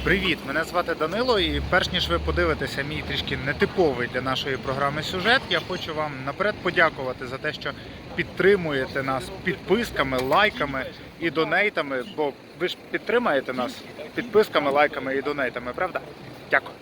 Привіт! Мене звати Данило, і перш ніж ви подивитеся мій трішки нетиповий для нашої програми сюжет, я хочу вам наперед подякувати за те, що підтримуєте нас підписками, лайками і донейтами, бо ви ж підтримаєте нас підписками, лайками і донейтами, правда? Дякую.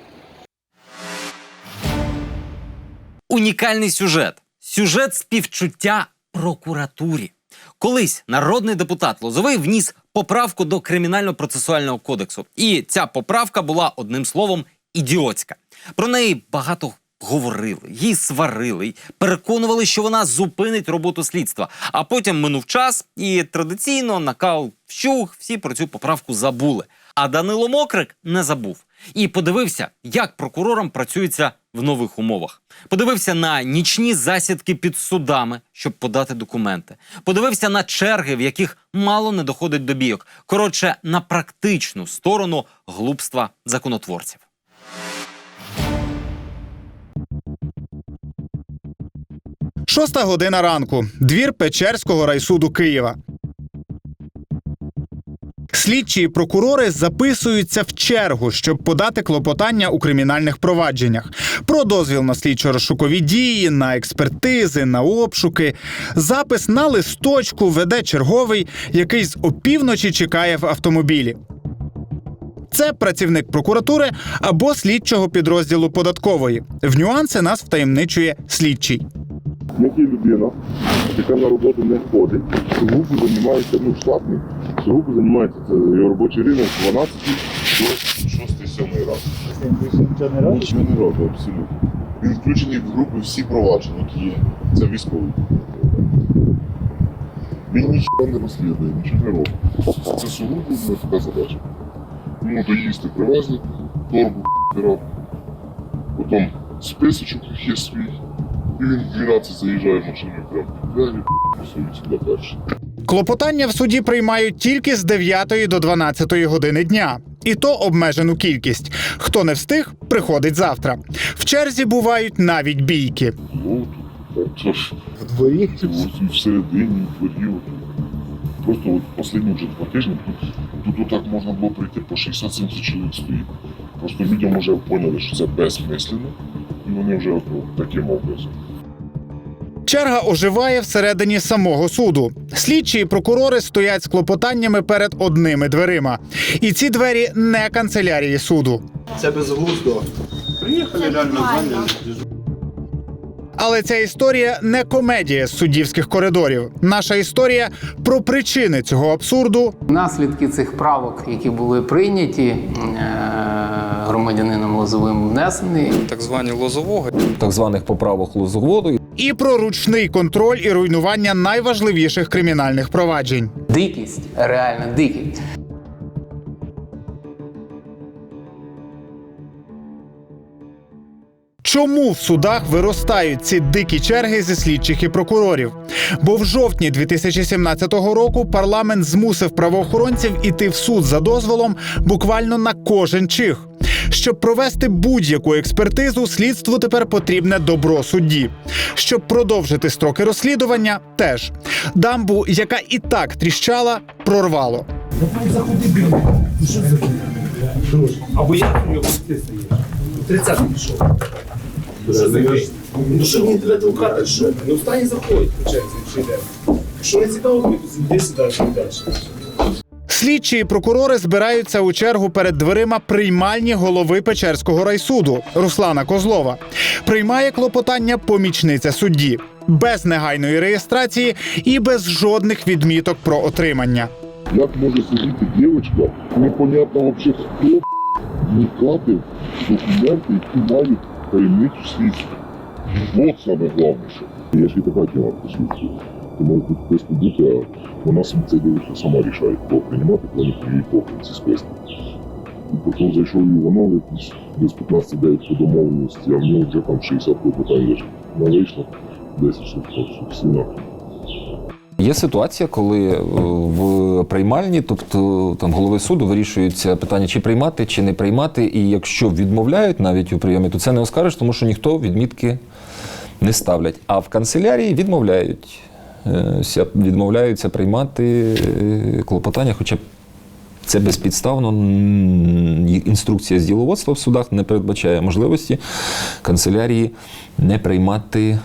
Унікальний сюжет. Сюжет співчуття прокуратурі. Колись народний депутат Лозовий вніс поправку до Кримінально-процесуального кодексу. І ця поправка була, одним словом, ідіотська. Про неї багато говорили, її сварили, переконували, що вона зупинить роботу слідства. А потім минув час і традиційно накал вщух, всі про цю поправку забули. А Данило Мокрик не забув. І подивився, як прокурорам працюється в нових умовах. Подивився на нічні засідки під судами, щоб подати документи. Подивився на черги, в яких мало не доходить до бійок. Коротше, на практичну сторону глупства законотворців. Шоста година ранку. Двір Печерського райсуду Києва. Слідчі і прокурори записуються в чергу, щоб подати клопотання у кримінальних провадженнях. Про дозвіл на слідчо-розшукові дії, на експертизи, на обшуки. Запис на листочку веде черговий, який з опівночі чекає в автомобілі. Це працівник прокуратури або слідчого підрозділу податкової. В нюанси нас втаємничує слідчий. Як є людина, яка на роботу не ходить, сугубо займається, штатний, сугубо займається, це його робочий ринок з 12 до 6-7 раз. Нічого не робить, абсолютно. Він включений в групи всі провадження, які є. Це військовий. Він нічого не розслідує, нічого не робить. Це сугубо не така задача. Йому доїсти привезли, торбу пірав, потім списочок є свій. І він в 12 заїжджає в машину прямо під двері, просують сюди перший. Клопотання в суді приймають тільки з 9 до 12 години дня. І то обмежену кількість. Хто не встиг, приходить завтра. В черзі бувають навіть бійки. Це ж в дворі? Всередині, в дворі. Просто останні вже 2 тижні тут отак можна було прийти по 60-70 чоловік стоїть. Просто людям вже поняли, що це безсмислено. І вони вже таким образом. Черга оживає всередині самого суду. Слідчі і прокурори стоять з клопотаннями перед одними дверима. І ці двері не канцелярії суду. Це безглуздо. Приїхали реально звання. Але ця історія не комедія з суддівських коридорів. Наша історія про причини цього абсурду. Наслідки цих правок, які були прийняті громадянином Лозовим, внесені. Так звані Лозового. Так званих поправок Лозового. І про ручний контроль і руйнування найважливіших кримінальних проваджень. Дикість, реальна дикість. Чому в судах виростають ці дикі черги зі слідчих і прокурорів? Бо в жовтні 2017 року парламент змусив правоохоронців іти в суд за дозволом буквально на кожен чих. Щоб провести будь-яку експертизу, слідству тепер потрібне добро судді. Щоб продовжити строки розслідування – теж. Дамбу, яка і так тріщала, прорвало. Давай заходи біля. Що це таке? Або я його ти стоїш. 30 пішов. Ну що мені тебе толкати, що? Ну встань і заходь, по черзі, якщо йде. Якщо не цікаво, тобі іди сюди, що йдеш. Слідчі і прокурори збираються у чергу перед дверима приймальні голови Печерського райсуду Руслана Козлова. Приймає клопотання помічниця судді. Без негайної реєстрації і без жодних відміток про отримання. Як може сидіти дівчинка, непонятно взагалі хто вникати документи, які мають таємницю слідства. От саме головне, що. Я ж і така тема по слідству. Ти можеш бути списку бути, а вона ця дівчинка сама рішає, кого приймати, коли приїдь по ці списки. І потім зайшов Іванов якийсь без 15-9 по домовленості, а в нього вже там 60 питань лежить. Не вийшло 10 штук, всі нахуй. Є ситуація, коли в приймальні, тобто там голови суду вирішуються питання, чи приймати, чи не приймати, і якщо відмовляють навіть у прийомі, то це не оскаржиш, тому що ніхто відмітки не ставлять. А в канцелярії відмовляються приймати клопотання, хоча б Це безпідставно. Інструкція з діловодства в судах не передбачає можливості канцелярії не приймати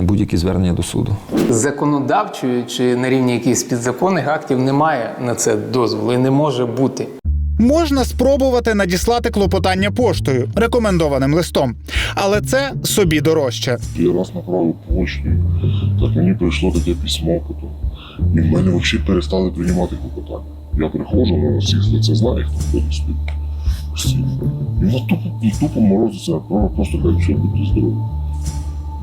будь-які звернення до суду. Законодавчої чи на рівні якихось підзаконних актів немає на це дозволу і не може бути. Можна спробувати надіслати клопотання поштою, рекомендованим листом, але це собі дорожче. Я раз направив поштою, так мені прийшло таке письмо потім. І в мене взагалі перестали приймати клопотання. Я приходжу на всіх, це знає, хто ходить собі. Всі. І вона тупо морозиться, просто кажуть, що будьте здорові.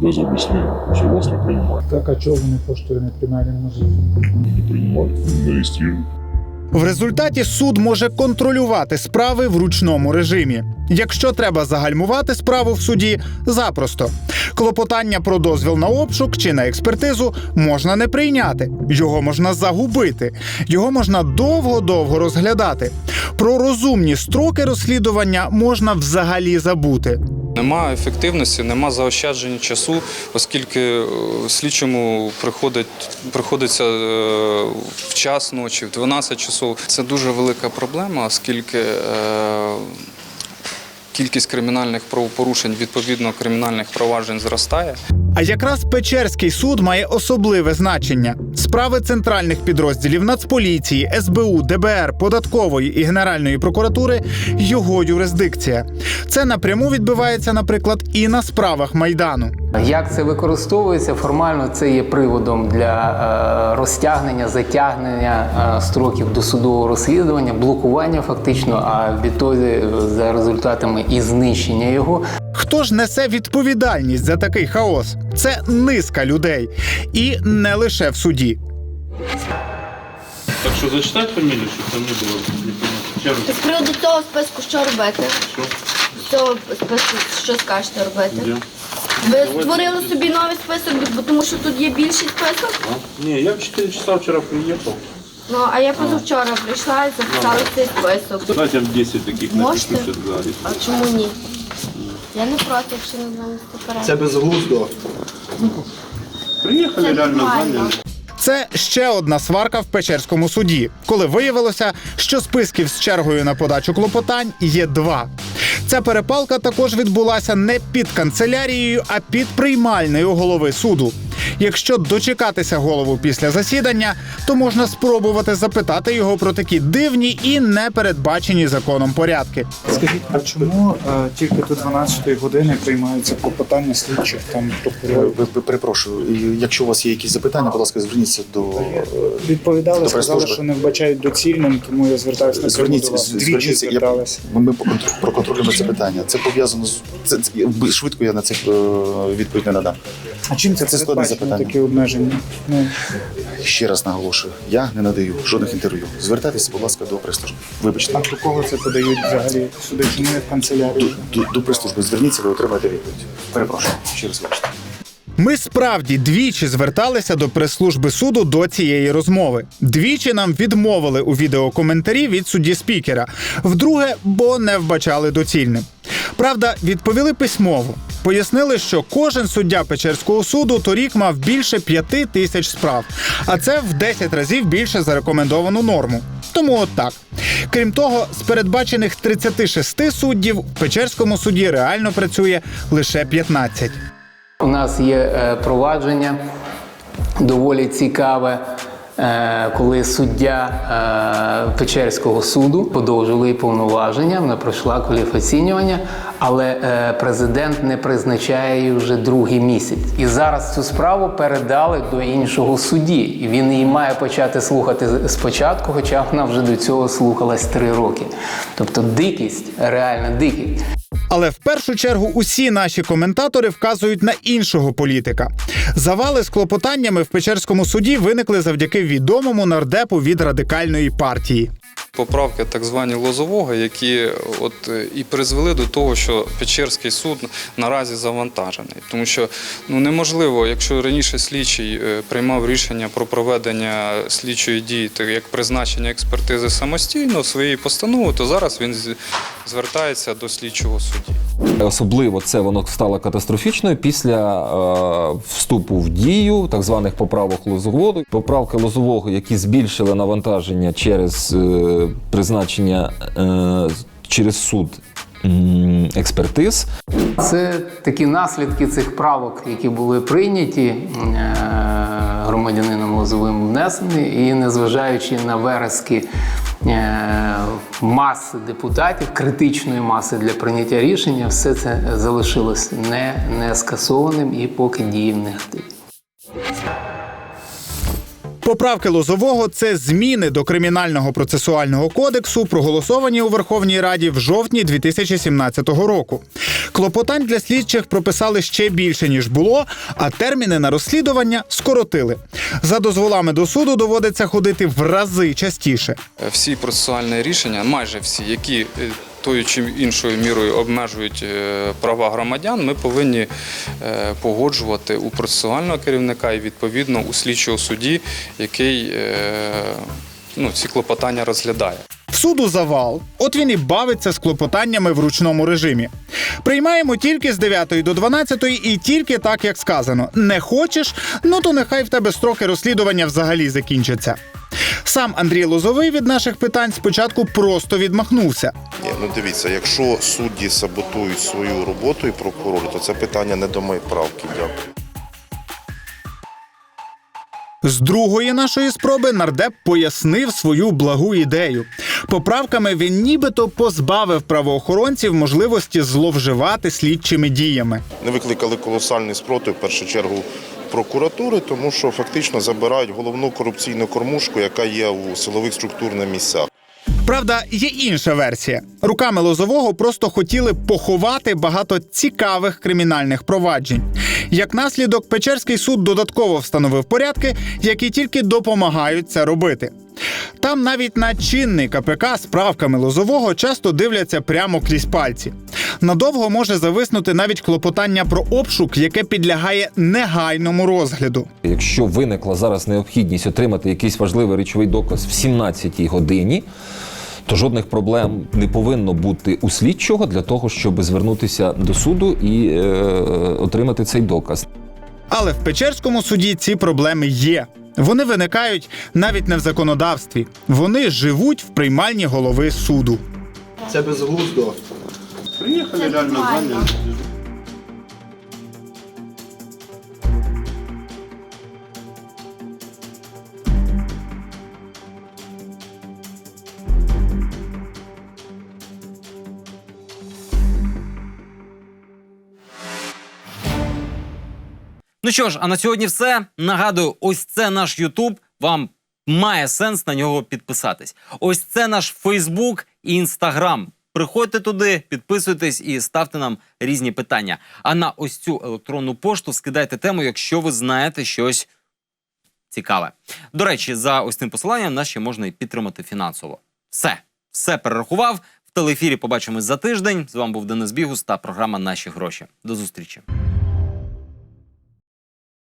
Без об'яснення, що вас не приймають. Так, а чого вони поштою не приймають? Не приймають, не реєструють. В результаті суд може контролювати справи в ручному режимі. Якщо треба загальмувати справу в суді, запросто. Клопотання про дозвіл на обшук чи на експертизу можна не прийняти. Його можна загубити. Його можна довго-довго розглядати. Про розумні строки розслідування можна взагалі забути. Нема ефективності, нема заощадження часу, оскільки слідчому приходиться в час ночі, в 12 часов. Це дуже велика проблема, оскільки кількість кримінальних правопорушень, відповідно кримінальних проваджень зростає. А якраз Печерський суд має особливе значення. Справи центральних підрозділів Нацполіції, СБУ, ДБР, Податкової і Генеральної прокуратури – його юрисдикція. Це напряму відбивається, наприклад, і на справах Майдану. Як це використовується? Формально це є приводом для розтягнення, затягнення строків досудового розслідування, блокування фактично, а відтоді за результатами і знищення його. Хто ж несе відповідальність за такий хаос? Це низка людей. І не лише в суді. Так що зачитати фамілію, щоб там не було непонятно. З приводу цього списку що робити? Що? З цього списку що скажете робити? Де? Ви створили собі новий список, бо тому що тут є більший список? Ні, я в 4 часа вчора приїхав. Ну, а я позавчора прийшла і записала цей список. Давайте в 10 таких Можете? напишу. Да, А чому ні? Я не проти, якщо не знаю, перед. це безглуздо. Приїхали, Це реально нормально. зайняли. Це ще одна сварка в Печерському суді, коли виявилося, що списків з чергою на подачу клопотань є 2. Ця перепалка також відбулася не під канцелярією, а під приймальнею голови суду. Якщо дочекатися голову після засідання, то можна спробувати запитати його про такі дивні і непередбачені законом порядки. Скажіть, а чому тільки до 12-ї години приймаються клопотання слідчих там прокурорів? Перепрошую, і якщо у вас є якісь запитання, будь ласка, зверніться до Відповідали, до сказали, прес-служби. що не вбачають доцільним, тому я звертаюся на Зверніться, двічі зверталися. ми проконтролюємо це питання. Це пов'язано з швидко. Я на це відповідь не надам. А чим це складне передбачено, запитання. такі обмеження? Ну, Ще раз наголошую, я не надаю жодних інтерв'ю. Звертайтеся, будь ласка, до прес-служби. Вибачте. а до кого це подають взагалі сюди? Чому не в канцелярію? До прес-служби зверніться, ви отримаєте відповідь. Перепрошую, ще раз вибачте. Ми справді двічі зверталися до прес-служби суду до цієї розмови. Двічі нам відмовили у відеокоментарі від судді-спікера. Вдруге, бо не вбачали доцільним. Правда, відповіли письмово. Пояснили, що кожен суддя Печерського суду торік мав більше 5 тисяч справ, а це в 10 разів більше за рекомендовану норму. Тому от так. Крім того, з передбачених 36 суддів в Печерському суді реально працює лише 15. У нас є провадження доволі цікаве, коли суддя Печерського суду подовжили її повноваження, вона пройшла кваліфоцінювання, але президент не призначає її вже другий місяць. І зараз цю справу передали до іншого судді. І він її має почати слухати спочатку, хоча вона вже до цього слухалась 3 роки. Тобто дикість, реальна дикість. Але в першу чергу усі наші коментатори вказують на іншого політика. Завали з клопотаннями в Печерському суді виникли завдяки відомому нардепу від Радикальної партії. Поправки так звані Лозового, які і призвели до того, що Печерський суд наразі завантажений. Тому що неможливо, якщо раніше слідчий приймав рішення про проведення слідчої дії, так як призначення експертизи самостійно своєї постанови, то зараз він звертається до слідчого судді. Особливо це воно стало катастрофічною після вступу в дію так званих поправок Лозового. Поправки Лозового, які збільшили навантаження через призначення через суд експертиз. Це такі наслідки цих правок, які були прийняті громадянином Лозовим внесені, і незважаючи на верески маси депутатів, критичної маси для прийняття рішення, все це залишилось не скасованим і поки діє в негативі. Поправки Лозового – це зміни до Кримінального процесуального кодексу, проголосовані у Верховній Раді в жовтні 2017 року. Клопотань для слідчих прописали ще більше, ніж було, а терміни на розслідування скоротили. За дозволами до суду доводиться ходити в рази частіше. Всі процесуальні рішення, майже всі, які тою чи іншою мірою обмежують права громадян, ми повинні погоджувати у процесуального керівника і, відповідно, у слідчого судді, який ці клопотання розглядає. В суду завал. От він і бавиться з клопотаннями в ручному режимі. Приймаємо тільки з 9 до 12 і тільки так, як сказано. Не хочеш? Ну то нехай в тебе строки розслідування взагалі закінчаться. Сам Андрій Лозовий від наших питань спочатку просто відмахнувся. Ні, дивіться, якщо судді саботують свою роботу і прокурори, то це питання не до моєї правки. Дякую. З другої нашої спроби нардеп пояснив свою благу ідею. Поправками він нібито позбавив правоохоронців можливості зловживати слідчими діями. Не викликали колосальний спротив, в першу чергу, прокуратури, тому що фактично забирають головну корупційну кормушку, яка є у силових структурних місцях. Правда, є інша версія. Руками Лозового просто хотіли поховати багато цікавих кримінальних проваджень. Як наслідок, Печерський суд додатково встановив порядки, які тільки допомагають це робити. Там навіть на чинний КПК з правками Лозового часто дивляться прямо крізь пальці. Надовго може зависнути навіть клопотання про обшук, яке підлягає негайному розгляду. Якщо виникла зараз необхідність отримати якийсь важливий речовий доказ в 17-й годині, то жодних проблем не повинно бути у слідчого для того, щоб звернутися до суду і отримати цей доказ. Але в Печерському суді ці проблеми є. Вони виникають навіть не в законодавстві. Вони живуть в приймальні голови суду. Це безглуздо. Приїхали реально в залі. Ну що ж, а на сьогодні все. Нагадую, ось це наш YouTube. Вам має сенс на нього підписатись. Ось це наш Фейсбук і Інстаграм. Приходьте туди, підписуйтесь і ставте нам різні питання. А на ось цю електронну пошту скидайте тему, якщо ви знаєте щось цікаве. До речі, за ось цим посиланням нас ще можна і підтримати фінансово. Все перерахував. В телеефірі побачимось за тиждень. З вами був Денис Бігус та програма «Наші гроші». До зустрічі.